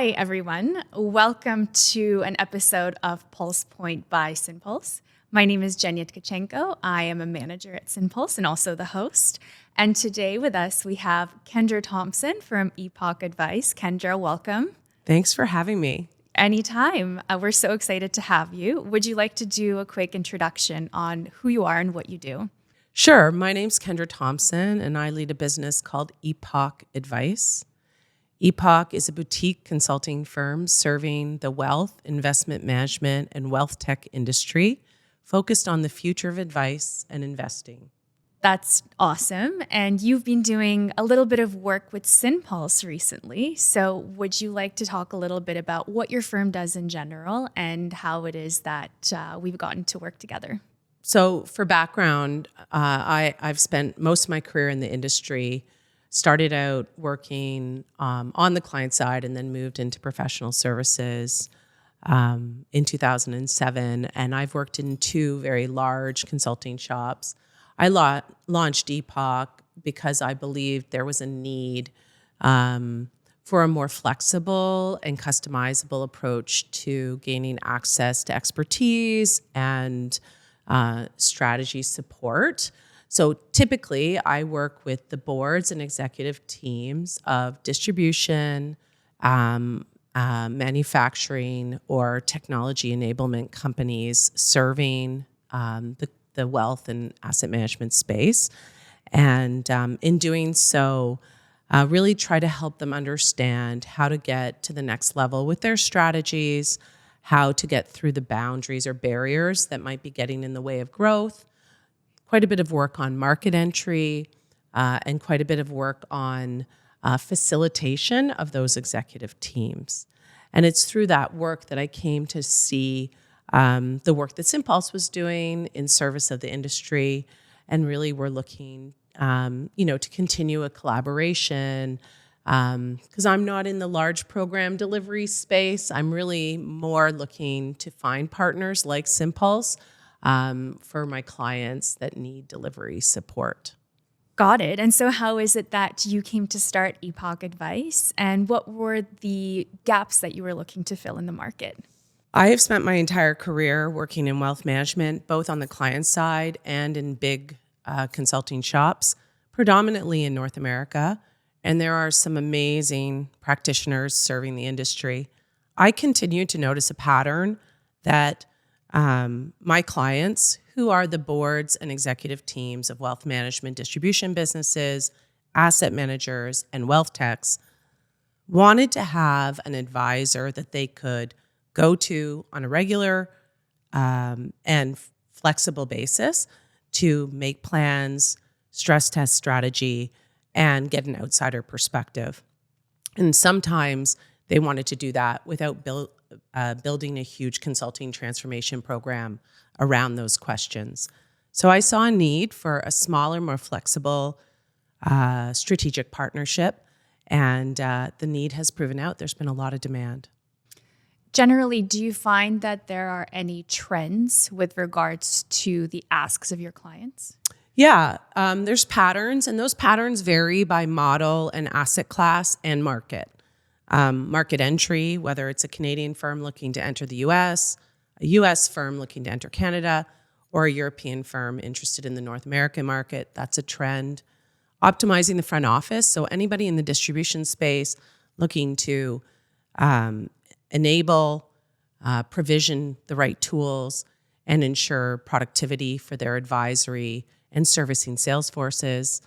Hi, everyone. Welcome to an episode of PULSEPoint by Synpulse. My name is Jenya Tkachenko. I am a manager at Synpulse and also the host. And today with us, we have Kendra Thompson from Epok Advice. Kendra, welcome. Thanks for having me. Anytime. We're so excited to have you. Would you like to do a quick introduction on who you are and what you do? Sure. My name's Kendra Thompson, and I lead a business called Epok Advice. Epok is a boutique consulting firm serving the wealth, investment management, and wealth tech industry, focused on the future of advice and investing. That's awesome. And you've been doing a little bit of work with Synpulse recently. So would you like to talk a little bit about what your firm does in general and how it is that we've gotten to work together? So for background, I've spent most of my career in the industry, started out working on the client side and then moved into professional services in 2007. And I've worked in two very large consulting shops. I launched Epok because I believed there was a need for a more flexible and customizable approach to gaining access to expertise and strategy support. So typically, I work with the boards and executive teams of distribution, manufacturing, or technology enablement companies serving the wealth and asset management space. And in doing so, really try to help them understand how to get to the next level with their strategies, how to get through the boundaries or barriers that might be getting in the way of growth. Quite a bit of work on market entry, and quite a bit of work on facilitation of those executive teams. And it's through that work that I came to see the work that Synpulse was doing in service of the industry, and really we're looking, to continue a collaboration. Because I'm not in the large program delivery space, I'm really more looking to find partners like Synpulse for my clients that need delivery support. Got it. And so how is it that you came to start Epok Advice, and what were the gaps that you were looking to fill in the market? I have spent my entire career working in wealth management, both on the client side and in big consulting shops, predominantly in North America. And there are some amazing practitioners serving the industry. I continue to notice a pattern that my clients, who are the boards and executive teams of wealth management distribution businesses, asset managers, and wealth techs, wanted to have an advisor that they could go to on a regular and flexible basis to make plans, stress test strategy, and get an outsider perspective. And sometimes they wanted to do that without building a huge consulting transformation program around those questions. So I saw a need for a smaller, more flexible strategic partnership, and the need has proven out. There's been a lot of demand. Generally, do you find that there are any trends with regards to the asks of your clients? Yeah, there's patterns, and those patterns vary by model and asset class and market. Market entry, whether it's a Canadian firm looking to enter the US, a US firm looking to enter Canada, or a European firm interested in the North American market, that's a trend. Optimizing the front office, so anybody in the distribution space looking to enable, provision the right tools, and ensure productivity for their advisory and servicing sales forces.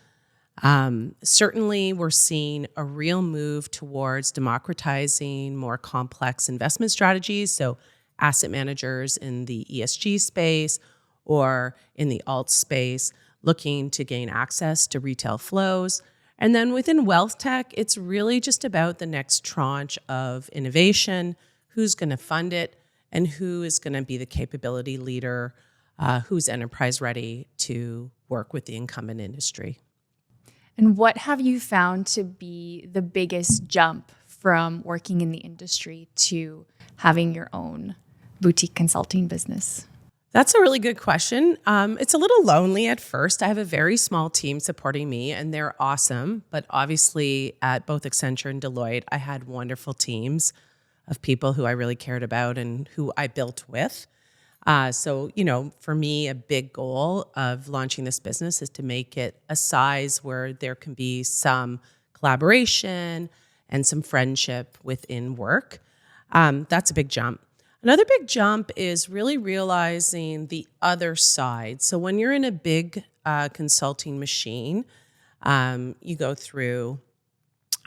Certainly, we're seeing a real move towards democratizing more complex investment strategies. So asset managers in the ESG space or in the alt space looking to gain access to retail flows. And then within wealth tech, it's really just about the next tranche of innovation, who's going to fund it, and who is going to be the capability leader, who's enterprise ready to work with the incumbent industry. And what have you found to be the biggest jump from working in the industry to having your own boutique consulting business? That's a really good question. It's a little lonely at first. I have a very small team supporting me, and they're awesome. But obviously, at both Accenture and Deloitte, I had wonderful teams of people who I really cared about and who I built with. So, for me, a big goal of launching this business is to make it a size where there can be some collaboration and some friendship within work. That's a big jump. Another big jump is really realizing the other side. So when you're in a big consulting machine, you go through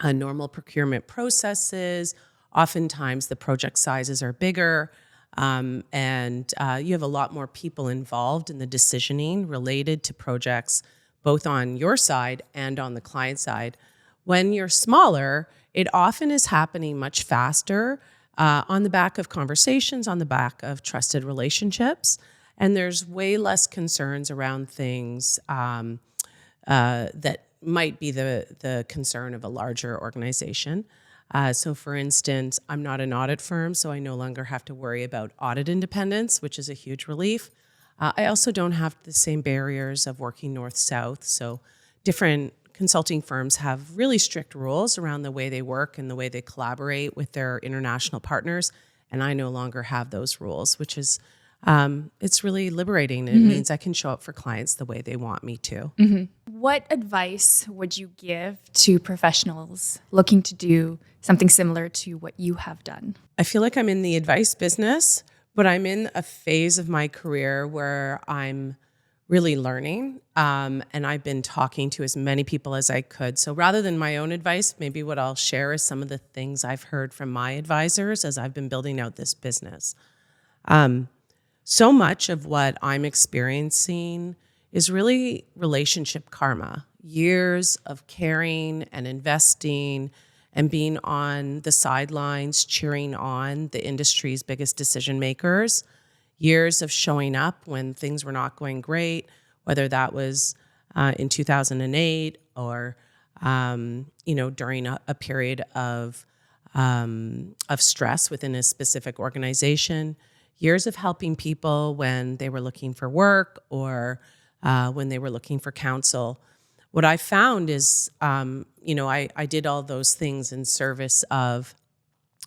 normal procurement processes. Oftentimes the project sizes are bigger, and you have a lot more people involved in the decisioning related to projects, both on your side and on the client side. When you're smaller, it often is happening much faster, on the back of conversations, on the back of trusted relationships. And there's way less concerns around things that might be the concern of a larger organization. So for instance, I'm not an audit firm, so I no longer have to worry about audit independence, which is a huge relief. I also don't have the same barriers of working north-south. So different consulting firms have really strict rules around the way they work and the way they collaborate with their international partners. And I no longer have those rules, which is, it's really liberating. It means I can show up for clients the way they want me to. What advice would you give to professionals looking to do something similar to what you have done? I feel like I'm in the advice business, but I'm in a phase of my career where I'm really learning. And I've been talking to as many people as I could. So rather than my own advice, maybe what I'll share is some of the things I've heard from my advisors as I've been building out this business. So much of what I'm experiencing is really relationship karma, years of caring and investing and being on the sidelines, cheering on the industry's biggest decision makers, years of showing up when things were not going great, whether that was in 2008 or during a period of stress within a specific organization, years of helping people when they were looking for work or when they were looking for counsel. What I found is, I did all those things in service of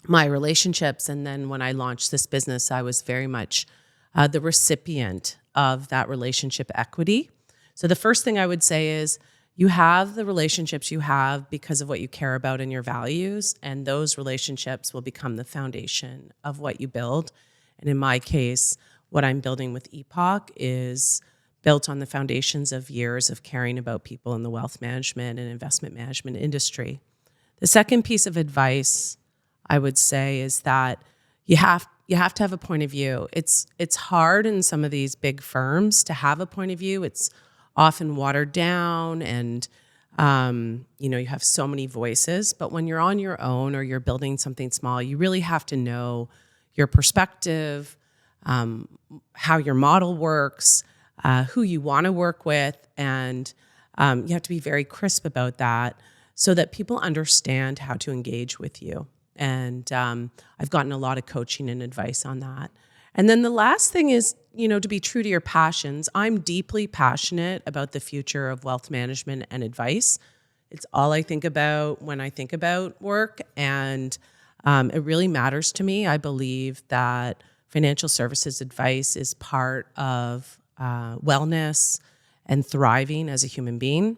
my relationships. And then when I launched this business, I was very much the recipient of that relationship equity. So the first thing I would say is you have the relationships you have because of what you care about and your values, and those relationships will become the foundation of what you build. And in my case, what I'm building with Epok is built on the foundations of years of caring about people in the wealth management and investment management industry. The second piece of advice I would say is that you have to have a point of view. It's hard in some of these big firms to have a point of view. It's often watered down and you have so many voices. But when you're on your own or you're building something small, you really have to know your perspective, how your model works, who you want to work with, and you have to be very crisp about that so that people understand how to engage with you. And I've gotten a lot of coaching and advice on that. And then the last thing is, to be true to your passions. I'm deeply passionate about the future of wealth management and advice. It's all I think about when I think about work, and it really matters to me. I believe that financial services advice is part of wellness and thriving as a human being.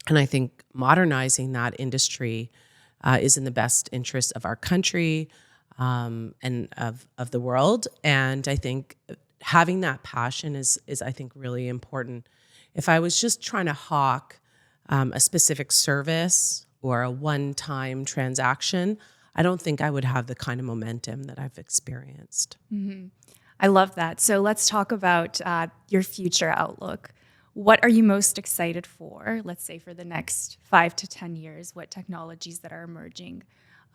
And I think modernizing that industry is in the best interest of our country and of the world. And I think having that passion is I think really important. If I was just trying to hawk a specific service or a one-time transaction, I don't think I would have the kind of momentum that I've experienced. Mm-hmm. I love that. So let's talk about your future outlook. What are you most excited for, let's say for the next 5 to 10 years? What technologies that are emerging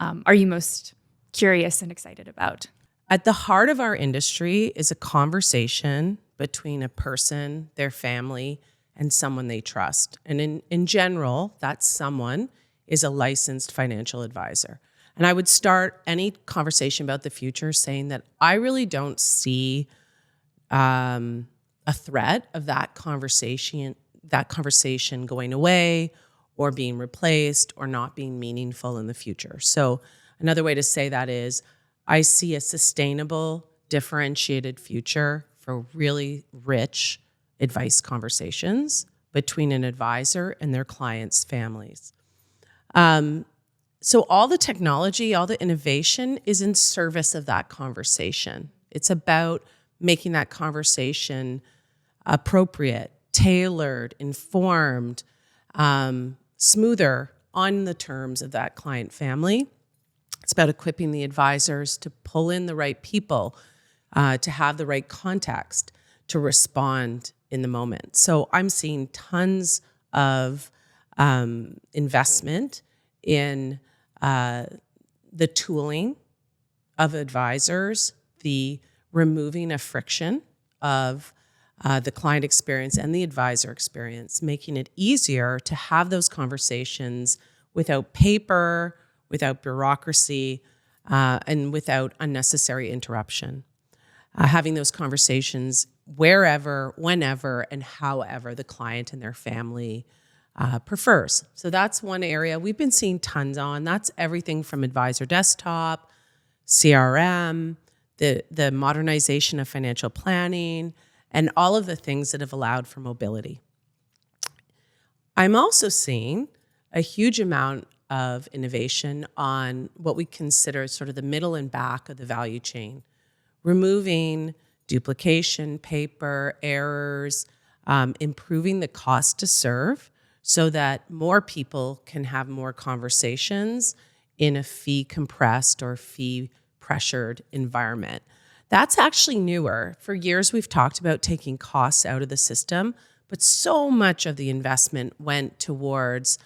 are you most curious and excited about? At the heart of our industry is a conversation between a person, their family, and someone they trust. And in general, that someone is a licensed financial advisor. And I would start any conversation about the future saying that I really don't see a threat of that conversation going away or being replaced or not being meaningful in the future. So another way to say that is I see a sustainable, differentiated future for really rich advice conversations between an advisor and their clients' families. So all the technology, all the innovation is in service of that conversation. It's about making that conversation appropriate, tailored, informed, smoother on the terms of that client family. It's about equipping the advisors to pull in the right people, to have the right context, to respond in the moment. So I'm seeing tons of investment in the tooling of advisors, the removing of friction of the client experience and the advisor experience, making it easier to have those conversations without paper, without bureaucracy, and without unnecessary interruption. Having those conversations wherever, whenever, and however the client and their family prefers. So that's one area we've been seeing tons on. That's everything from advisor desktop, CRM, the modernization of financial planning, and all of the things that have allowed for mobility. I'm also seeing a huge amount of innovation on what we consider sort of the middle and back of the value chain, removing duplication, paper, errors, improving the cost to serve so that more people can have more conversations in a fee-compressed or fee-pressured environment. That's actually newer. For years, we've talked about taking costs out of the system, but so much of the investment went towards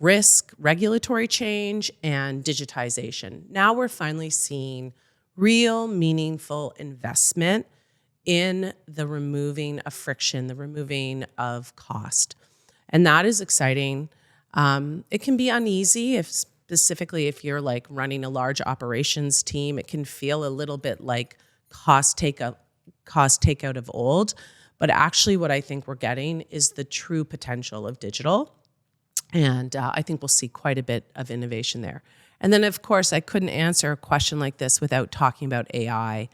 risk, regulatory change, and digitization. Now we're finally seeing real, meaningful investment in the removing of friction, the removing of cost. And that is exciting. It can be uneasy specifically if you're like running a large operations team. It can feel a little bit like cost takeout of old. But actually what I think we're getting is the true potential of digital. And I think we'll see quite a bit of innovation there. And then, of course, I couldn't answer a question like this without talking about AI.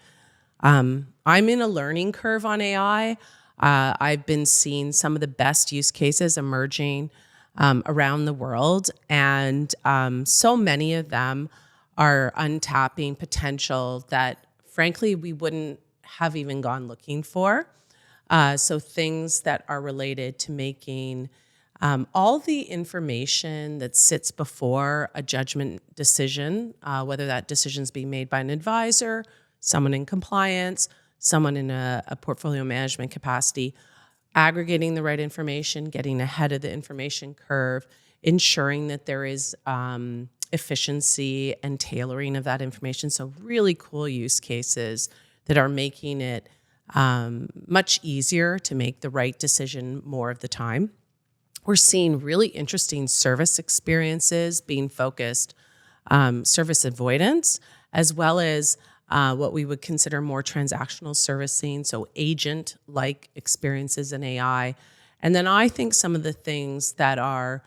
I'm in a learning curve on AI. I've been seeing some of the best use cases emerging around the world. And so many of them are untapping potential that, frankly, we wouldn't have even gone looking for. So things that are related to making all the information that sits before a judgment decision, whether that decision is being made by an advisor, someone in compliance, someone in a portfolio management capacity, aggregating the right information, getting ahead of the information curve, ensuring that there is efficiency and tailoring of that information. So really cool use cases that are making it much easier to make the right decision more of the time. We're seeing really interesting service experiences being focused, service avoidance, as well as what we would consider more transactional servicing, so agent-like experiences in AI. And then I think some of the things that are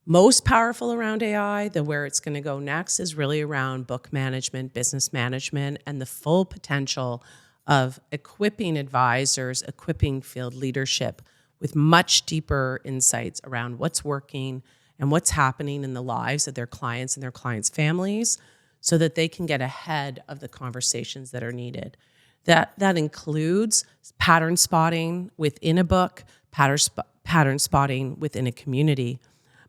most powerful around AI, where it's going to go next, is really around book management, business management, and the full potential of equipping advisors, equipping field leadership with much deeper insights around what's working and what's happening in the lives of their clients and their clients' families so that they can get ahead of the conversations that are needed. That includes pattern spotting within a book, pattern spotting within a community.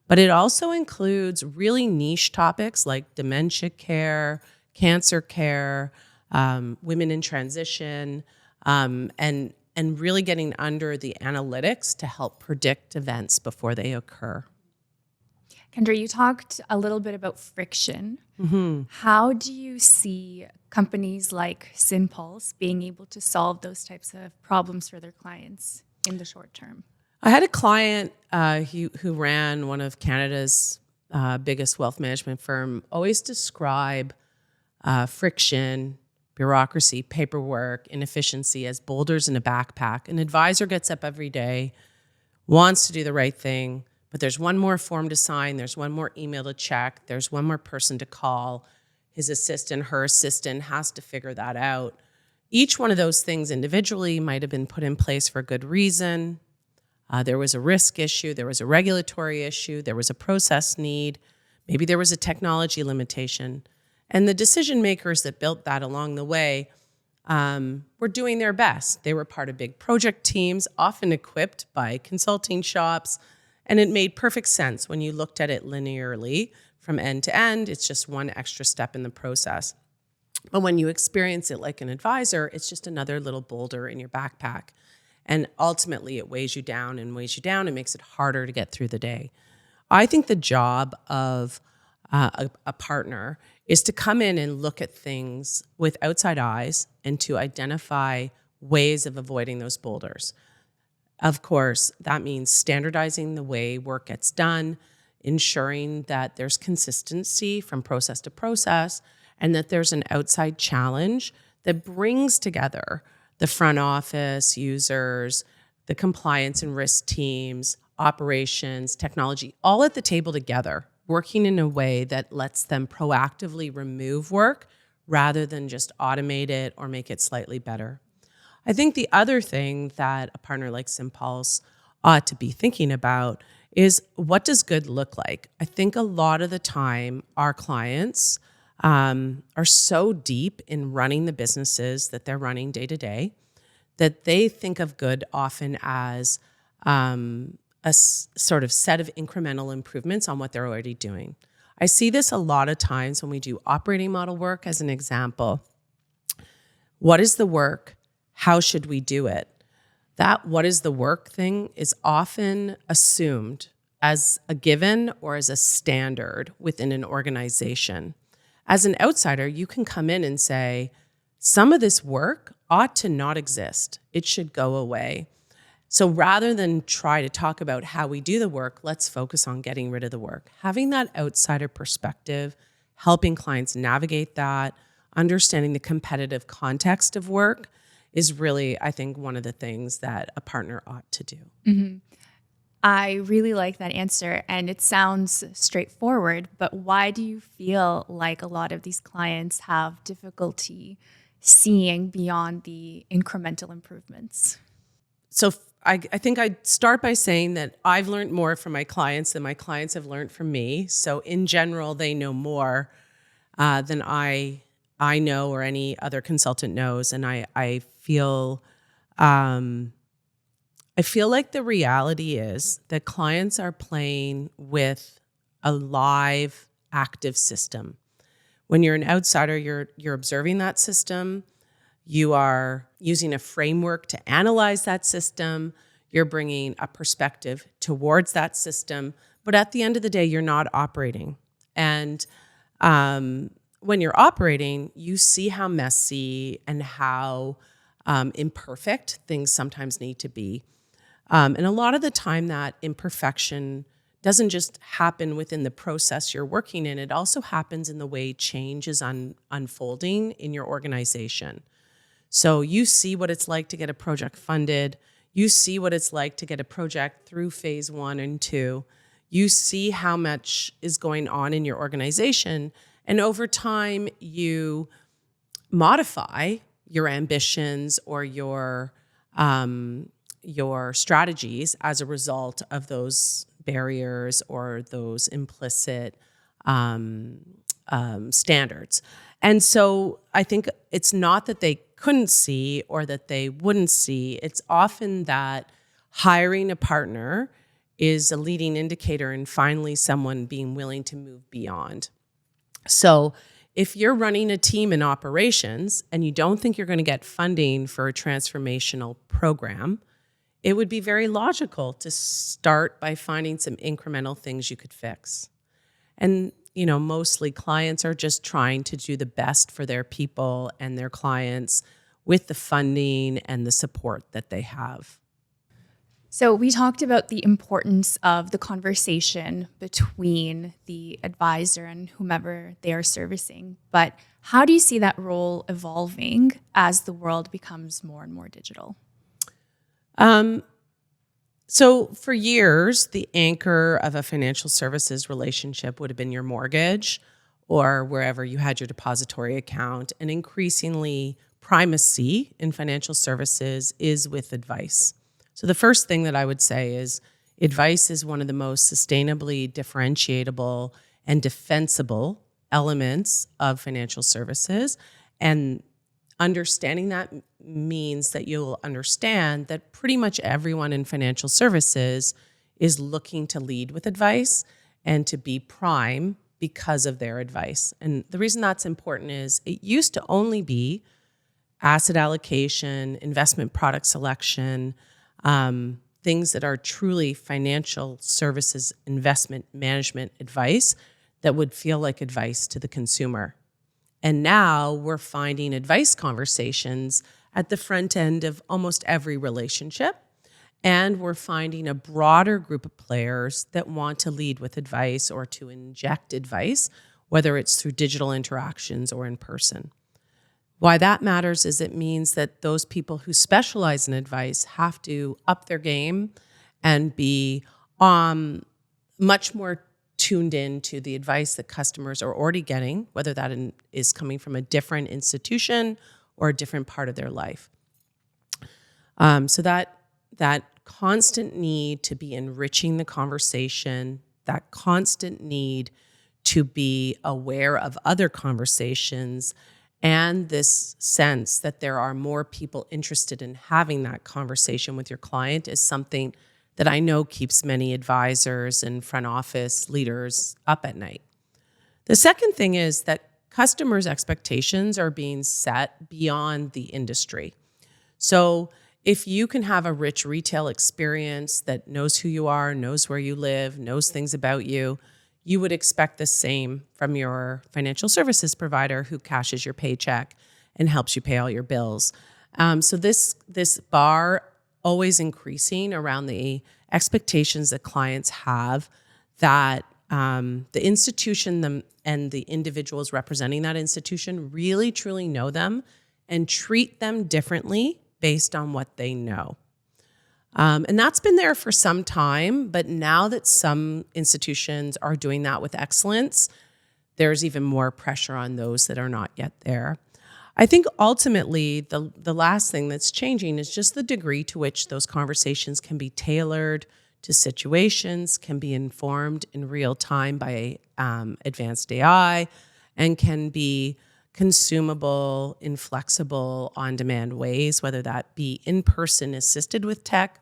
But it also includes really niche topics like dementia care, cancer care, women in transition, and really getting under the analytics to help predict events before they occur. Kendra, you talked a little bit about friction. Mm-hmm. How do you see companies like Synpulse being able to solve those types of problems for their clients in the short term? I had a client who ran one of Canada's biggest wealth management firm always describe friction, bureaucracy, paperwork, inefficiency as boulders in a backpack. An advisor gets up every day, wants to do the right thing, but there's one more form to sign, there's one more email to check, there's one more person to call. His assistant, her assistant has to figure that out. Each one of those things individually might have been put in place for a good reason. There was a risk issue, there was a regulatory issue, there was a process need, maybe there was a technology limitation. And the decision makers that built that along the way were doing their best. They were part of big project teams, often equipped by consulting shops, and it made perfect sense when you looked at it linearly from end to end. It's just one extra step in the process. But when you experience it like an advisor, it's just another little boulder in your backpack. And ultimately, it weighs you down and weighs you down and makes it harder to get through the day. I think the job of a partner is to come in and look at things with outside eyes and to identify ways of avoiding those boulders. Of course, that means standardizing the way work gets done, ensuring that there's consistency from process to process, and that there's an outside challenge that brings together the front office, users, the compliance and risk teams, operations, technology, all at the table together, working in a way that lets them proactively remove work rather than just automate it or make it slightly better. I think the other thing that a partner like Synpulse ought to be thinking about is, what does good look like? I think a lot of the time our clients are so deep in running the businesses that they're running day to day that they think of good often as sort of set of incremental improvements on what they're already doing. I see this a lot of times when we do operating model work as an example. What is the work? How should we do it? That what is the work thing is often assumed as a given or as a standard within an organization. As an outsider, you can come in and say, some of this work ought to not exist. It should go away. So rather than try to talk about how we do the work, let's focus on getting rid of the work. Having that outsider perspective, helping clients navigate that, understanding the competitive context of work is really, I think, one of the things that a partner ought to do. Mm-hmm. I really like that answer, and it sounds straightforward, but why do you feel like a lot of these clients have difficulty seeing beyond the incremental improvements? So I think I'd start by saying that I've learned more from my clients than my clients have learned from me. So in general, they know more than I know or any other consultant knows. And I feel like the reality is that clients are playing with a live, active system. When you're an outsider, you're observing that system. You are using a framework to analyze that system. You're bringing a perspective towards that system. But at the end of the day, you're not operating. And when you're operating, you see how messy and how imperfect things sometimes need to be. And a lot of the time that imperfection doesn't just happen within the process you're working in, it also happens in the way change is unfolding in your organization. So you see what it's like to get a project funded. You see what it's like to get a project through phase 1 and 2. You see how much is going on in your organization. And over time, you modify your ambitions or your strategies as a result of those barriers or those implicit standards. And so I think it's not that they couldn't see or that they wouldn't see. It's often that hiring a partner is a leading indicator in finally someone being willing to move beyond. So if you're running a team in operations and you don't think you're going to get funding for a transformational program, it would be very logical to start by finding some incremental things you could fix. And, mostly clients are just trying to do the best for their people and their clients with the funding and the support that they have. So we talked about the importance of the conversation between the advisor and whomever they are servicing. But how do you see that role evolving as the world becomes more and more digital? So for years, the anchor of a financial services relationship would have been your mortgage or wherever you had your depository account. And increasingly, primacy in financial services is with advice. So the first thing that I would say is advice is one of the most sustainably differentiable and defensible elements of financial services. And understanding that means that you'll understand that pretty much everyone in financial services is looking to lead with advice and to be prime because of their advice. And the reason that's important is it used to only be asset allocation, investment product selection, things that are truly financial services investment management advice that would feel like advice to the consumer. And now we're finding advice conversations at the front end of almost every relationship. And we're finding a broader group of players that want to lead with advice or to inject advice, whether it's through digital interactions or in person. Why that matters is it means that those people who specialize in advice have to up their game and be much more tuned in to the advice that customers are already getting, whether that is coming from a different institution or a different part of their life. So that constant need to be enriching the conversation, that constant need to be aware of other conversations, and this sense that there are more people interested in having that conversation with your client is something that I know keeps many advisors and front office leaders up at night. The second thing is that customers' expectations are being set beyond the industry. So if you can have a rich retail experience that knows who you are, knows where you live, knows things about you, you would expect the same from your financial services provider who cashes your paycheck and helps you pay all your bills. So this bar always increasing around the expectations that clients have that the institution and the individuals representing that institution really, truly know them and treat them differently based on what they know. And that's been there for some time, but now that some institutions are doing that with excellence, there's even more pressure on those that are not yet there. I think ultimately the last thing that's changing is just the degree to which those conversations can be tailored to situations, can be informed in real time by advanced AI, and can be consumable in flexible, on-demand ways, whether that be in-person assisted with tech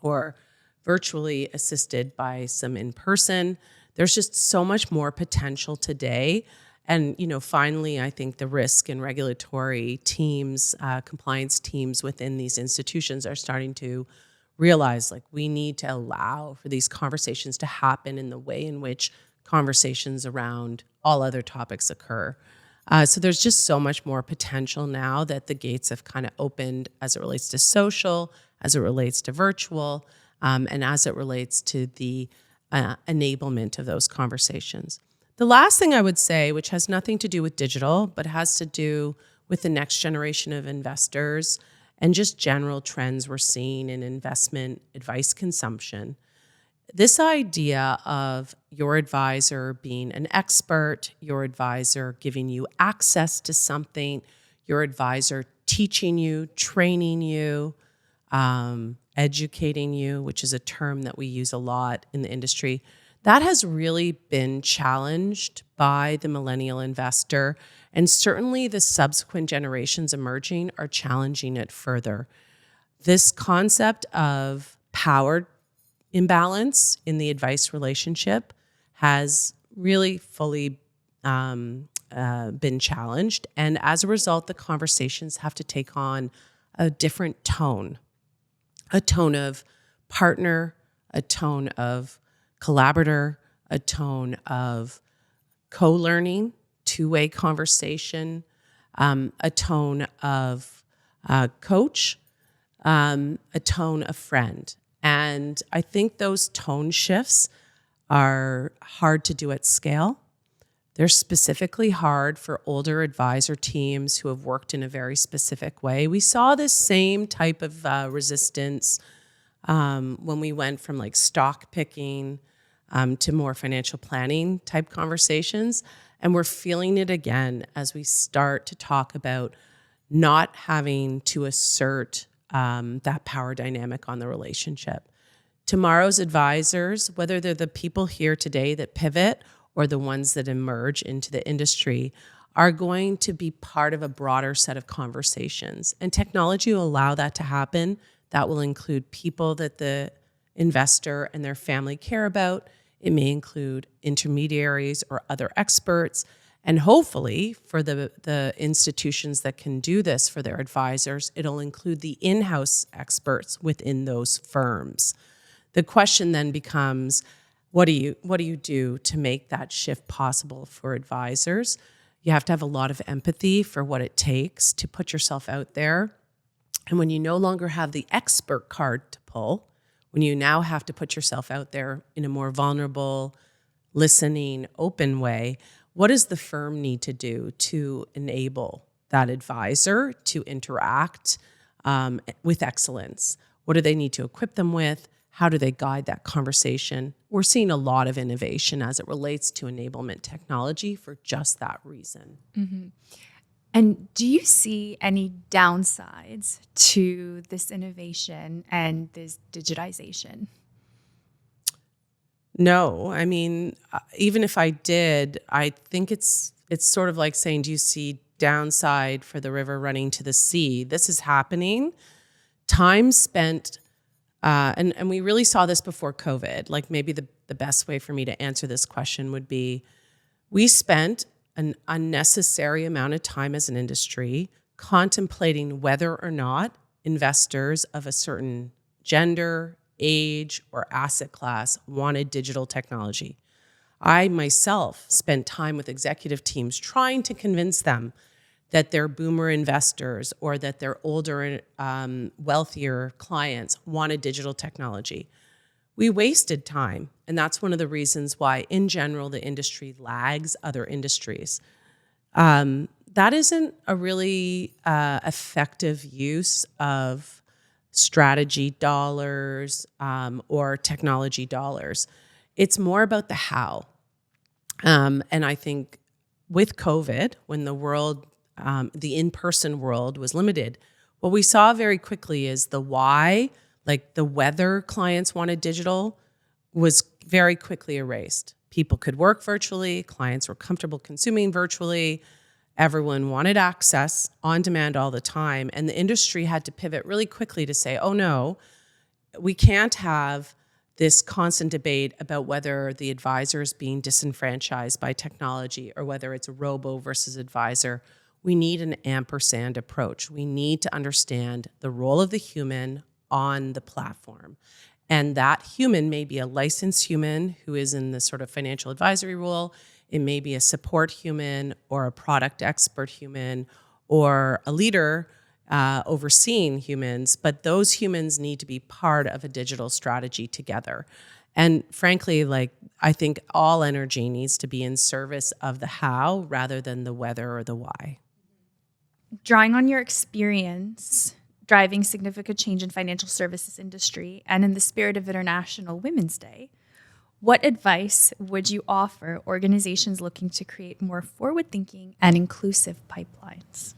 or virtually assisted by some in-person. There's just so much more potential today. And, finally, I think the risk and regulatory teams, compliance teams within these institutions are starting to realize, we need to allow for these conversations to happen in the way in which conversations around all other topics occur. So there's just so much more potential now that the gates have kind of opened as it relates to social, as it relates to virtual, and as it relates to the enablement of those conversations. The last thing I would say, which has nothing to do with digital, but has to do with the next generation of investors and just general trends we're seeing in investment advice consumption. This idea of your advisor being an expert, your advisor giving you access to something, your advisor teaching you, training you, educating you, which is a term that we use a lot in the industry, that has really been challenged by the millennial investor. And certainly the subsequent generations emerging are challenging it further. This concept of power imbalance in the advice relationship has really fully been challenged. And as a result, the conversations have to take on a different tone, a tone of partner, a tone of collaborator, a tone of co-learning, two-way conversation, a tone of coach, a tone of friend. And I think those tone shifts are hard to do at scale. They're specifically hard for older advisor teams who have worked in a very specific way. We saw this same type of resistance when we went from like stock picking to more financial planning type conversations. And we're feeling it again as we start to talk about not having to assert that power dynamic on the relationship. Tomorrow's advisors, whether they're the people here today that pivot or the ones that emerge into the industry, are going to be part of a broader set of conversations. And technology will allow that to happen. That will include people that the investor and their family care about. It may include intermediaries or other experts. And hopefully, for the institutions that can do this for their advisors, it'll include the in-house experts within those firms. The question then becomes, what do you do to make that shift possible for advisors? You have to have a lot of empathy for what it takes to put yourself out there. And when you no longer have the expert card to pull, when you now have to put yourself out there in a more vulnerable, listening, open way, what does the firm need to do to enable that advisor to interact with excellence? What do they need to equip them with? How do they guide that conversation? We're seeing a lot of innovation as it relates to enablement technology for just that reason. Mm-hmm. And do you see any downsides to this innovation and this digitization? No, I mean, even if I did, I think it's sort of like saying, do you see downside for the river running to the sea? This is happening. Time spent, and we really saw this before COVID. Like maybe the best way for me to answer this question would be, we spent an unnecessary amount of time as an industry contemplating whether or not investors of a certain gender, age, or asset class wanted digital technology. I myself spent time with executive teams trying to convince them that their boomer investors or that their older, wealthier clients wanted digital technology. We wasted time, and that's one of the reasons why, in general, the industry lags other industries. That isn't a really effective use of strategy dollars or technology dollars. It's more about the how. And I think with COVID, when the world, the in-person world was limited, what we saw very quickly is the why, like the whether clients wanted digital, was very quickly erased. People could work virtually, clients were comfortable consuming virtually, everyone wanted access on demand all the time, and the industry had to pivot really quickly to say, oh no, we can't have this constant debate about whether the advisor is being disenfranchised by technology or whether it's a robo versus advisor. We need an ampersand approach. We need to understand the role of the human on the platform. And that human may be a licensed human who is in the sort of financial advisory role. It may be a support human or a product expert human or a leader overseeing humans, but those humans need to be part of a digital strategy together. And frankly, like I think all energy needs to be in service of the how rather than the whether or the why. Drawing on your experience driving significant change in financial services industry and in the spirit of International Women's Day, what advice would you offer organizations looking to create more forward-thinking and inclusive pipelines?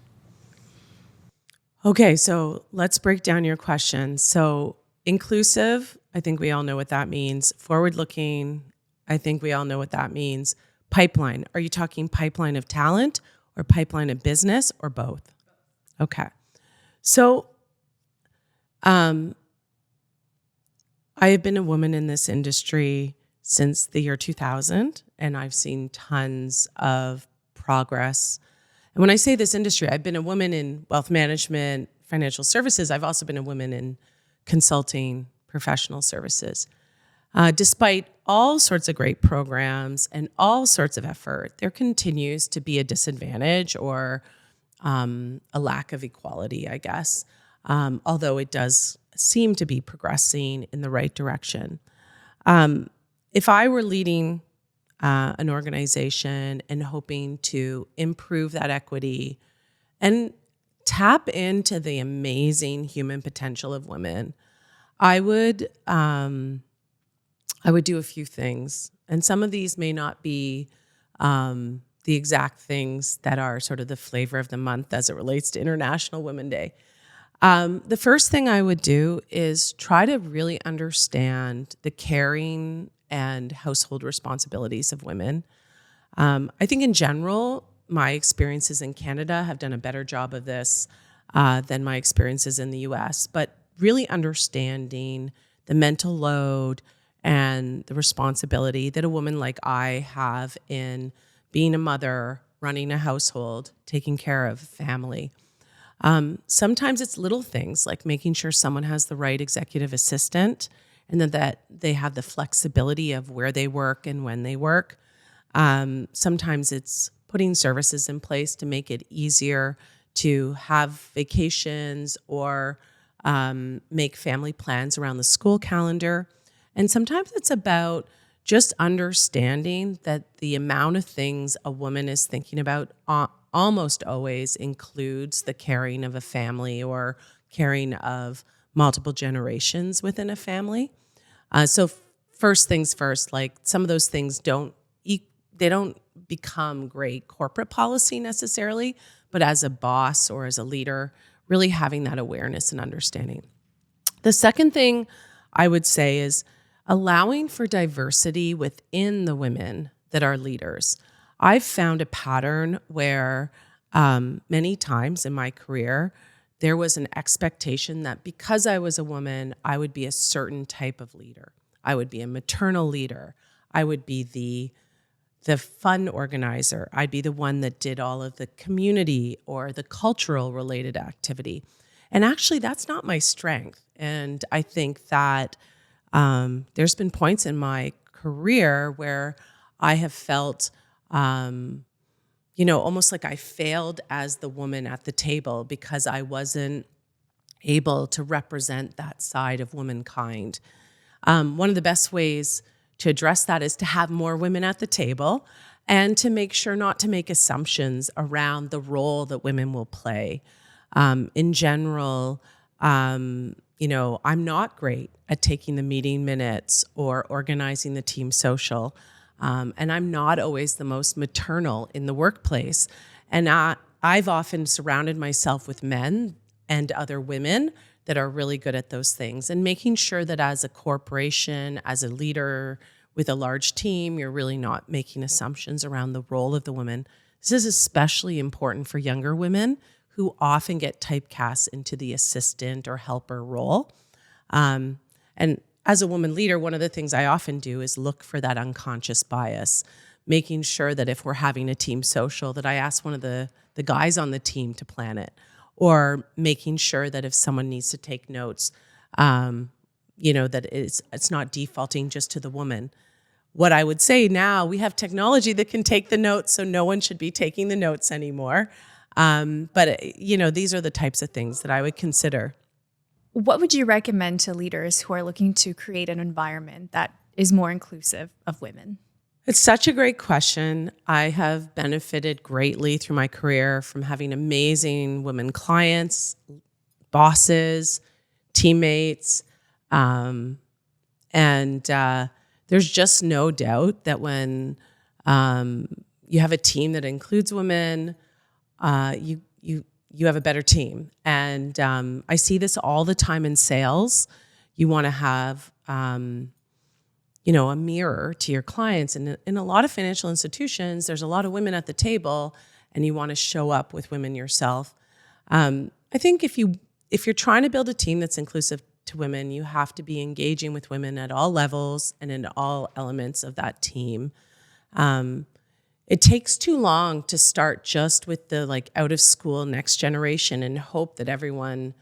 Okay, so let's break down your question. So inclusive, I think we all know what that means. Forward-looking, I think we all know what that means. Pipeline, are you talking pipeline of talent or pipeline of business or both? Okay, so I have been a woman in this industry since the year 2000, and I've seen tons of progress. And when I say this industry, I've been a woman in wealth management, financial services. I've also been a woman in consulting, professional services. Despite all sorts of great programs and all sorts of effort, there continues to be a disadvantage or a lack of equality, I guess. Although it does seem to be progressing in the right direction. If I were leading an organization and hoping to improve that equity and tap into the amazing human potential of women, I would do a few things. And some of these may not be the exact things that are sort of the flavor of the month as it relates to International Women's Day. The first thing I would do is try to really understand the caring and household responsibilities of women. I think in general, my experiences in Canada have done a better job of this than my experiences in the US, but really understanding the mental load and the responsibility that a woman like I have in being a mother, running a household, taking care of family. Sometimes it's little things like making sure someone has the right executive assistant and that they have the flexibility of where they work and when they work. Sometimes it's putting services in place to make it easier to have vacations or make family plans around the school calendar. And sometimes it's about just understanding that the amount of things a woman is thinking about almost always includes the caring of a family or caring of multiple generations within a family. So first things first, like some of those things don't become great corporate policy necessarily, but as a boss or as a leader, really having that awareness and understanding. The second thing I would say is allowing for diversity within the women that are leaders. I've found a pattern where many times in my career, there was an expectation that because I was a woman, I would be a certain type of leader. I would be a maternal leader. I would be the fun organizer. I'd be the one that did all of the community or the cultural related activity. And actually, that's not my strength. And I think that there's been points in my career where I have felt, almost like I failed as the woman at the table because I wasn't able to represent that side of womankind. One of the best ways to address that is to have more women at the table and to make sure not to make assumptions around the role that women will play. In general, I'm not great at taking the meeting minutes or organizing the team social. And I'm not always the most maternal in the workplace. And I've often surrounded myself with men and other women that are really good at those things. And making sure that as a corporation, as a leader with a large team, you're really not making assumptions around the role of the woman. This is especially important for younger women who often get typecast into the assistant or helper role. And as a woman leader, one of the things I often do is look for that unconscious bias, making sure that if we're having a team social, that I ask one of the guys on the team to plan it, or making sure that if someone needs to take notes, that it's not defaulting just to the woman. What I would say now, we have technology that can take the notes, so no one should be taking the notes anymore. But these are the types of things that I would consider. What would you recommend to leaders who are looking to create an environment that is more inclusive of women? It's such a great question. I have benefited greatly through my career from having amazing women clients, bosses, teammates, and there's just no doubt that when you have a team that includes women, you have a better team. And I see this all the time in sales. You want to have a mirror to your clients. And in a lot of financial institutions, there's a lot of women at the table, and you want to show up with women yourself. I think if you're trying to build a team that's inclusive to women, you have to be engaging with women at all levels and in all elements of that team. It takes too long to start just with the out of school next generation and hope that everyone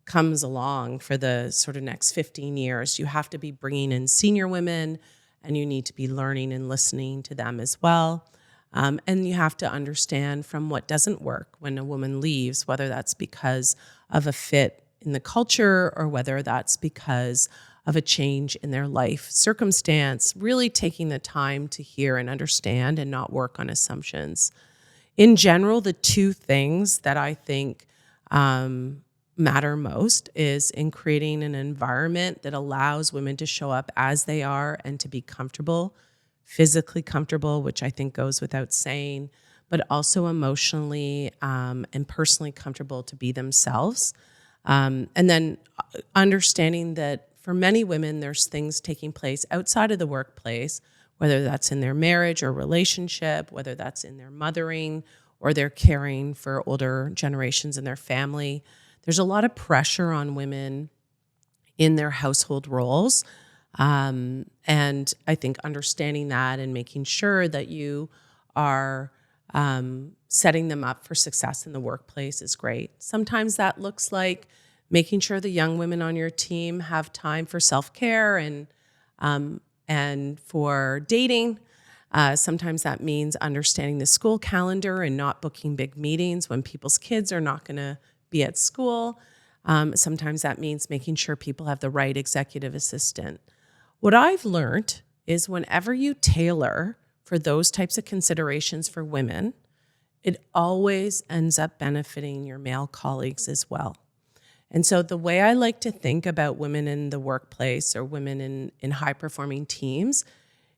comes along for the sort of next 15 years. You have to be bringing in senior women, and you need to be learning and listening to them as well. And you have to understand from what doesn't work when a woman leaves, whether that's because of a fit in the culture or whether that's because of a change in their life circumstance, really taking the time to hear and understand and not work on assumptions. In general, the two things that I think matter most is in creating an environment that allows women to show up as they are and to be comfortable, physically comfortable, which I think goes without saying, but also emotionally and personally comfortable to be themselves. And then understanding that for many women, there's things taking place outside of the workplace, whether that's in their marriage or relationship, whether that's in their mothering or their caring for older generations in their family. There's a lot of pressure on women in their household roles. And I think understanding that and making sure that you are setting them up for success in the workplace is great. Sometimes that looks like making sure the young women on your team have time for self-care and for dating. Sometimes that means understanding the school calendar and not booking big meetings when people's kids are not going to be at school. Sometimes that means making sure people have the right executive assistant. What I've learned is whenever you tailor for those types of considerations for women, it always ends up benefiting your male colleagues as well. And so the way I like to think about women in the workplace or women in high-performing teams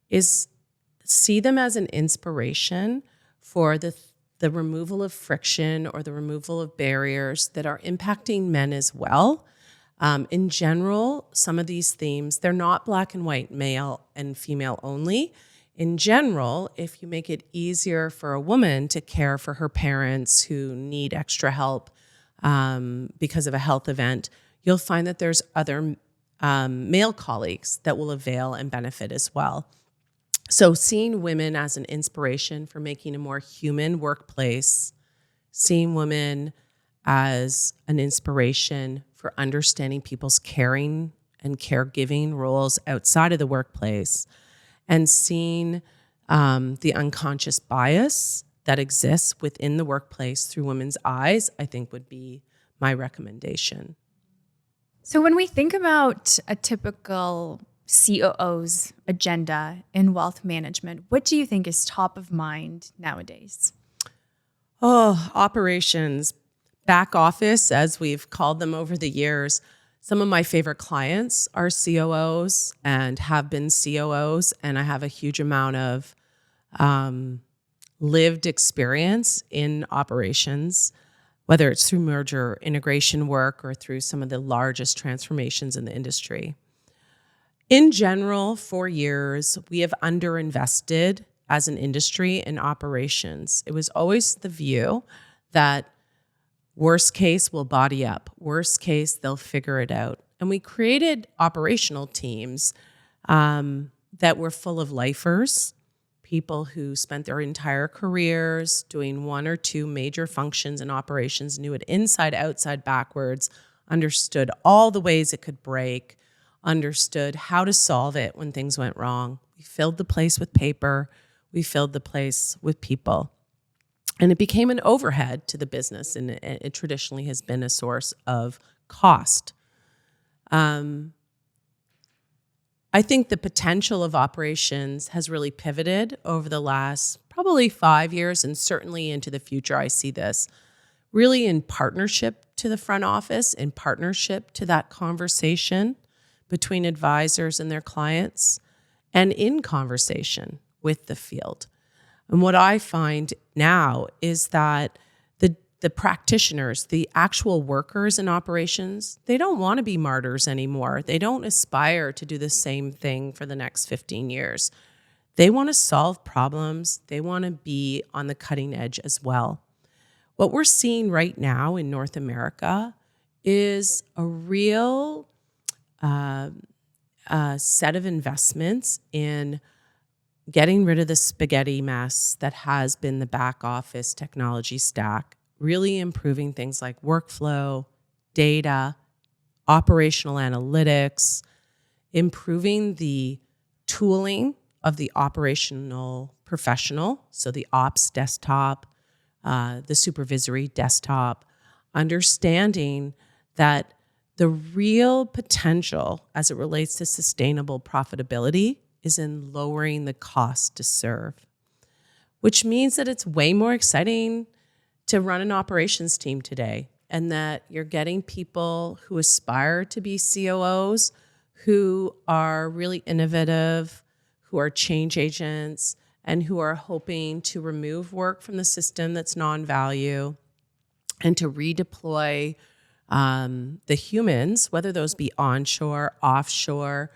is see them as an inspiration for the removal of friction or the removal of barriers that are impacting men as well. In general, some of these themes, they're not black and white, male and female only. In general, if you make it easier for a woman to care for her parents who need extra help because of a health event, you'll find that there's other male colleagues that will avail and benefit as well. So seeing women as an inspiration for making a more human workplace, seeing women as an inspiration for understanding people's caring and caregiving roles outside of the workplace, and seeing the unconscious bias that exists within the workplace through women's eyes, I think would be my recommendation. So when we think about a typical COO's agenda in wealth management, what do you think is top of mind nowadays? Oh, operations, back office, as we've called them over the years. Some of my favorite clients are COOs and have been COOs, and I have a huge amount of lived experience in operations, whether it's through merger integration work or through some of the largest transformations in the industry. In general, for years, we have underinvested as an industry in operations. It was always the view that worst case, we'll body up. Worst case, they'll figure it out. And we created operational teams that were full of lifers, people who spent their entire careers doing one or two major functions in operations, knew it inside, outside, backwards, understood all the ways it could break, understood how to solve it when things went wrong. We filled the place with paper. We filled the place with people. And it became an overhead to the business, and it traditionally has been a source of cost. I think the potential of operations has really pivoted over the last probably 5 years, and certainly into the future. I see this really in partnership to the front office, in partnership to that conversation between advisors and their clients, and in conversation with the field. And what I find now is that the practitioners, the actual workers in operations, they don't want to be martyrs anymore. They don't aspire to do the same thing for the next 15 years. They want to solve problems. They want to be on the cutting edge as well. What we're seeing right now in North America is a real set of investments in getting rid of the spaghetti mess that has been the back office technology stack, really improving things like workflow, data, operational analytics, improving the tooling of the operational professional, so the ops desktop, the supervisory desktop, understanding that The real potential as it relates to sustainable profitability is in lowering the cost to serve, which means that it's way more exciting to run an operations team today, and that you're getting people who aspire to be COOs, who are really innovative, who are change agents, and who are hoping to remove work from the system that's non-value and to redeploy the humans, whether those be onshore, offshore,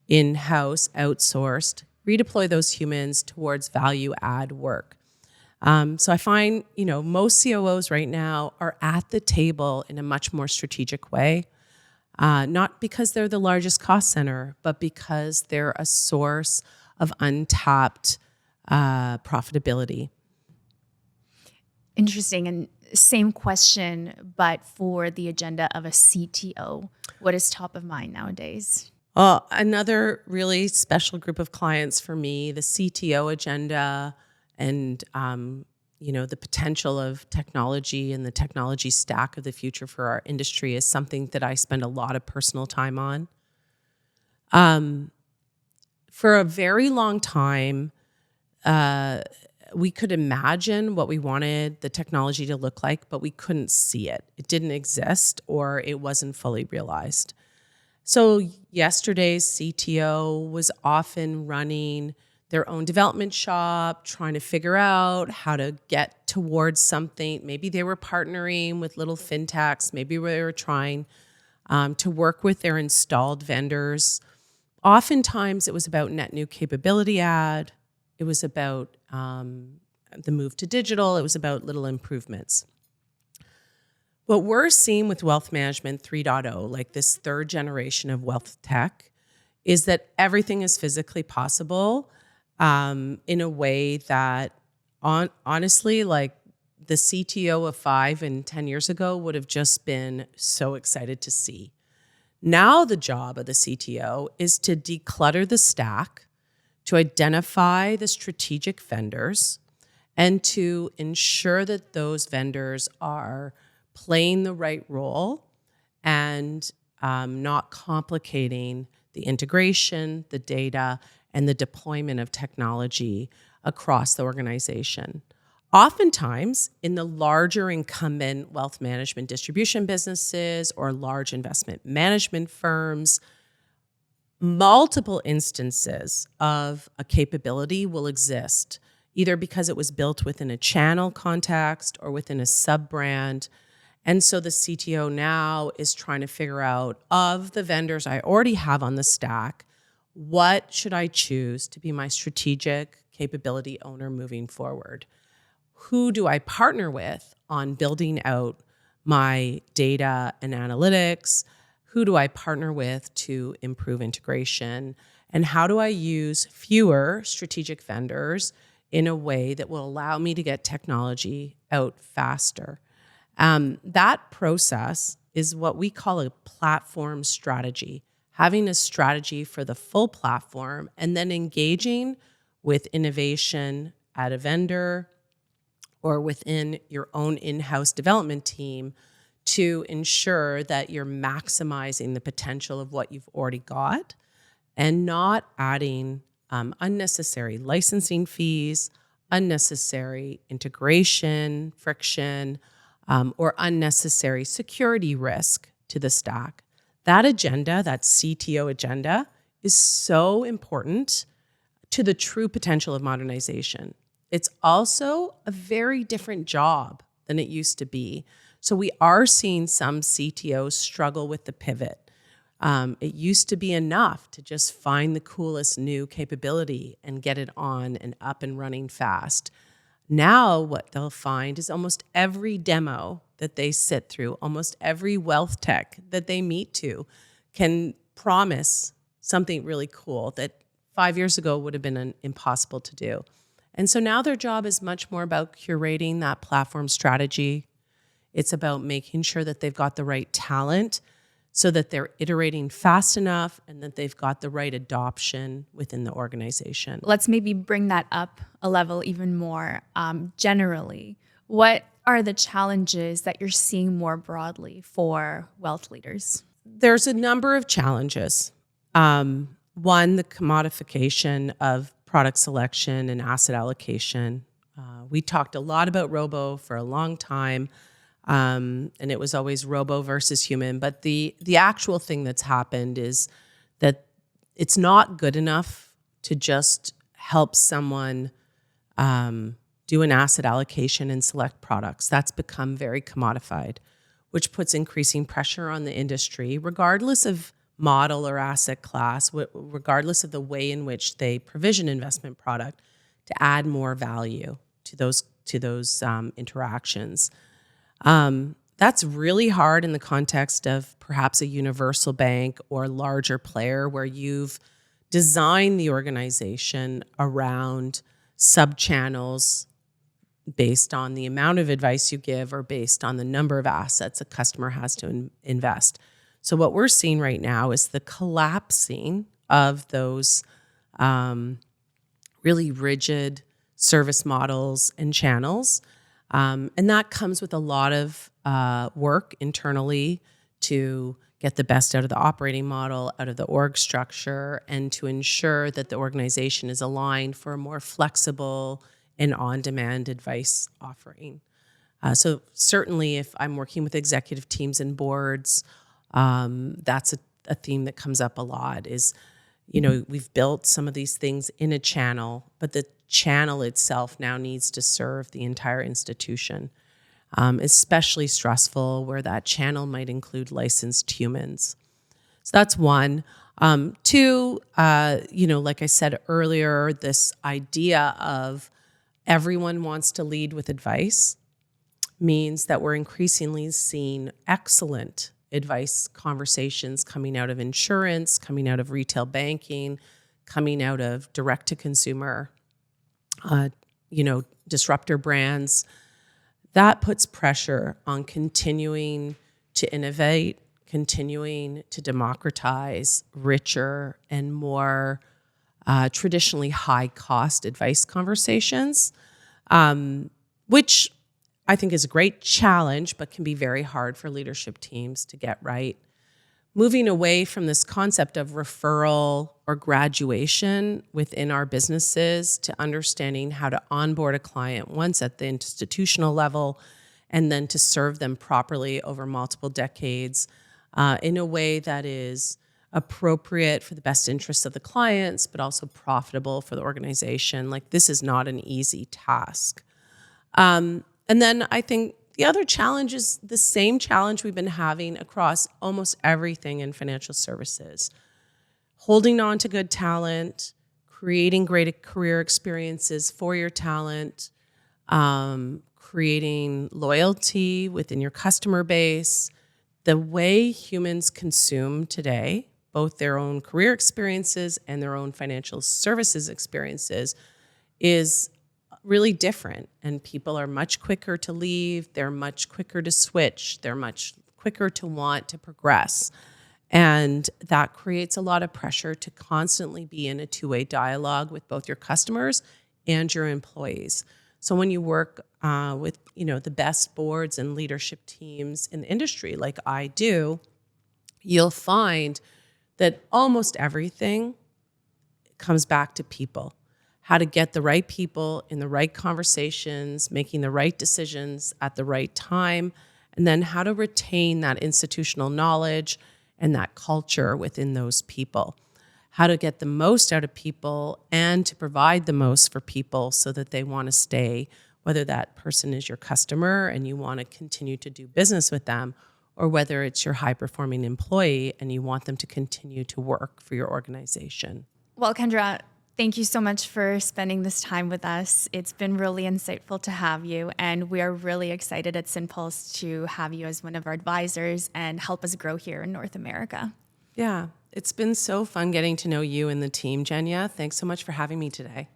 in-house, outsourced, redeploy those humans towards value add work. So I find, most COOs right now are at the table in a much more strategic way, not because they're the largest cost center, but because they're a source of untapped profitability. Interesting. And same question, but for the agenda of a CTO. What is top of mind nowadays? Another really special group of clients for me, the CTO agenda and, the potential of technology and the technology stack of the future for our industry is something that I spend a lot of personal time on. For a very long time, we could imagine what we wanted the technology to look like, but we couldn't see it. It didn't exist, or it wasn't fully realized. So yesterday's CTO was often running their own development shop, trying to figure out how to get towards something. Maybe they were partnering with little fintechs. Maybe they were trying to work with their installed vendors. Oftentimes, it was about net new capability add. It was about the move to digital. It was about little improvements. What we're seeing with Wealth Management 3.0, like this third generation of wealth tech, is that everything is physically possible in a way that, honestly, like the CTO of 5 and 10 years ago would have just been so excited to see. Now the job of the CTO is to declutter the stack, to identify the strategic vendors, and to ensure that those vendors are playing the right role and not complicating the integration, the data, and the deployment of technology across the organization. Oftentimes, in the larger incumbent wealth management distribution businesses or large investment management firms, multiple instances of a capability will exist, either because it was built within a channel context or within a sub-brand. And so the CTO now is trying to figure out, of the vendors I already have on the stack, what should I choose to be my strategic capability owner moving forward? Who do I partner with on building out my data and analytics? Who do I partner with to improve integration? And how do I use fewer strategic vendors in a way that will allow me to get technology out faster? That process is what we call a platform strategy, having a strategy for the full platform and then engaging with innovation at a vendor or within your own in-house development team to ensure that you're maximizing the potential of what you've already got and not adding unnecessary licensing fees, unnecessary integration friction, or unnecessary security risk to the stack. That agenda, that CTO agenda, is so important to the true potential of modernization. It's also a very different job than it used to be. So we are seeing some CTOs struggle with the pivot. It used to be enough to just find the coolest new capability and get it on and up and running fast. Now what they'll find is almost every demo that they sit through, almost every wealth tech that they meet to can promise something really cool that 5 years ago would have been impossible to do. And so now their job is much more about curating that platform strategy. It's about making sure that they've got the right talent so that they're iterating fast enough and that they've got the right adoption within the organization. Let's maybe bring that up a level even more generally. What are the challenges that you're seeing more broadly for wealth leaders? There's a number of challenges. One, the commodification of product selection and asset allocation. We talked a lot about robo for a long time, and it was always robo versus human. But the actual thing that's happened is that it's not good enough to just help someone do an asset allocation and select products. That's become very commodified, which puts increasing pressure on the industry, regardless of model or asset class, regardless of the way in which they provision investment product, to add more value to those interactions. That's really hard in the context of perhaps a universal bank or larger player where you've designed the organization around sub-channels based on the amount of advice you give or based on the number of assets a customer has to invest. So what we're seeing right now is the collapsing of those really rigid service models and channels. And that comes with a lot of work internally to get the best out of the operating model, out of the org structure, and to ensure that the organization is aligned for a more flexible and on-demand advice offering. So certainly if I'm working with executive teams and boards, that's a theme that comes up a lot is, we've built some of these things in a channel, but the channel itself now needs to serve the entire institution. Especially stressful where that channel might include licensed humans. So that's one. Two, like I said earlier, this idea of everyone wants to lead with advice means that we're increasingly seeing excellent advice conversations coming out of insurance, coming out of retail banking, coming out of direct-to-consumer, disruptor brands. That puts pressure on continuing to innovate, continuing to democratize richer and more traditionally high-cost advice conversations, which I think is a great challenge, but can be very hard for leadership teams to get right. Moving away from this concept of referral or graduation within our businesses to understanding how to onboard a client once at the institutional level and then to serve them properly over multiple decades in a way that is appropriate for the best interests of the clients, but also profitable for the organization. Like, this is not an easy task. And then I think the other challenge is the same challenge we've been having across almost everything in financial services. Holding on to good talent, creating great career experiences for your talent, creating loyalty within your customer base. The way humans consume today, both their own career experiences and their own financial services experiences, is really different, and people are much quicker to leave, they're much quicker to switch, they're much quicker to want to progress. And that creates a lot of pressure to constantly be in a two-way dialogue with both your customers and your employees. So when you work with the best boards and leadership teams in the industry like I do, you'll find that almost everything comes back to people. How to get the right people in the right conversations, making the right decisions at the right time, and then how to retain that institutional knowledge and that culture within those people. How to get the most out of people and to provide the most for people so that they want to stay, whether that person is your customer and you want to continue to do business with them, or whether it's your high-performing employee and you want them to continue to work for your organization. Well, Kendra, thank you so much for spending this time with us. It's been really insightful to have you, and we are really excited at Synpulse to have you as one of our advisors and help us grow here in North America. Yeah, it's been so fun getting to know you and the team, Jenya. Thanks so much for having me today.